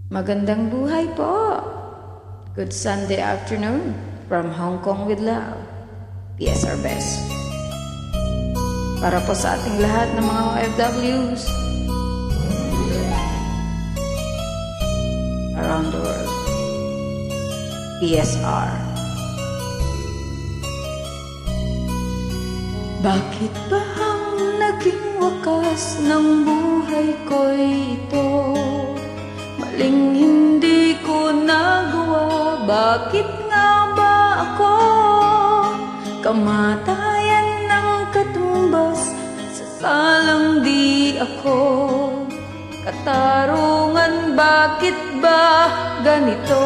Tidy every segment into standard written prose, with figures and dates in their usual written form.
Magandang buhay po. Good Sunday afternoon from Hong Kong with love. PS our best. Para po sa ating lahat ng mga OFWs around the world. PSR. Bakit ba ang naging wakas ng buhay ko'y ito? Maling hindi ko nagawa, bakit nga ba ako? Kamatayan ng katumbas, sa salang di ako. Katarungan, bakit ba ganito?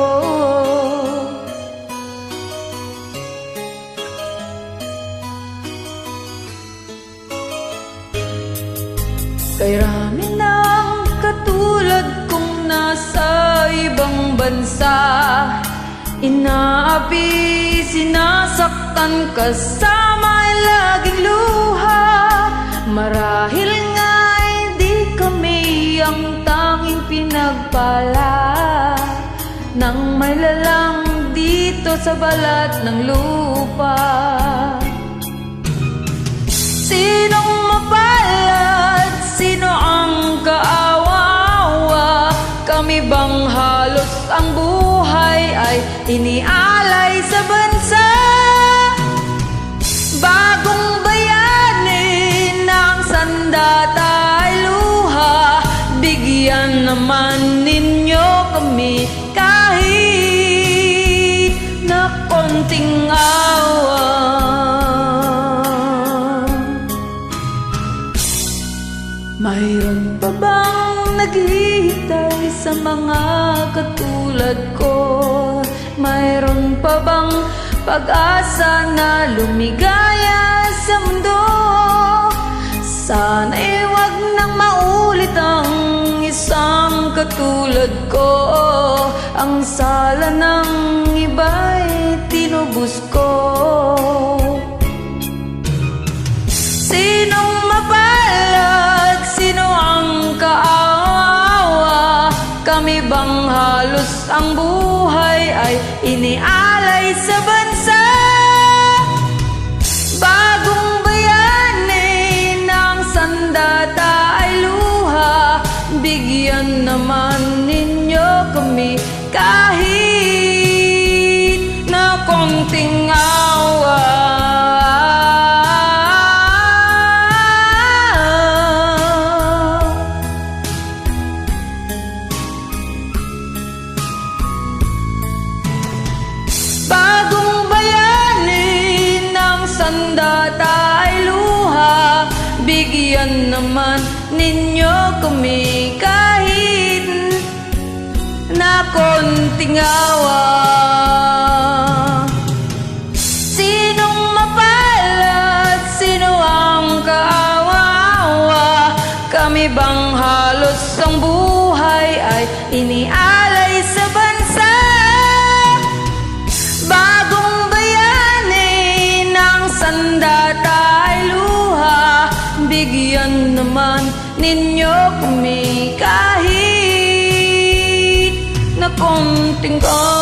Kay rami ng katulad kong nasa ibang bansa, inaapi, sinasaktan, kasama ay laging luha. Marahil nga hindi kami ang tanging pinagpala ng may lalang dito sa balat ng lupa. Sinong mapalad? Sino ang kaawa-awa? Kami bang halos ang buhay ay inialay sa bansa? Bagong bayani ng sandata ay luha, bigyan naman ninyo kami kahit na konting awa. Mayroon pa bang naghihintay sa mga katulad ko? Mayroon pa bang pag-asa na lumigaya sa mundo? Sana'y wag nang maulit ang isang katulad ko. Ang sala ng iba'y tinubos ko. Sinong mapalad? Sino ang kaawa? Kami bang halos ang buhay ay inialay sa bansa? Bagong bayani ng sandata ay luha, bigyan naman ninyo kami kahit na konting awa. Bagong bayani ng sandata ay luha, bigyan naman ninyo kami kahit na konting awa. Sinong mapalad? Sino ang kaawa-awa? Kami bang halos ang buhay ay inialay sa bansa? Bagong bayani ng sandata ay luha, bigyan naman ninyo kami kahit na konting awa.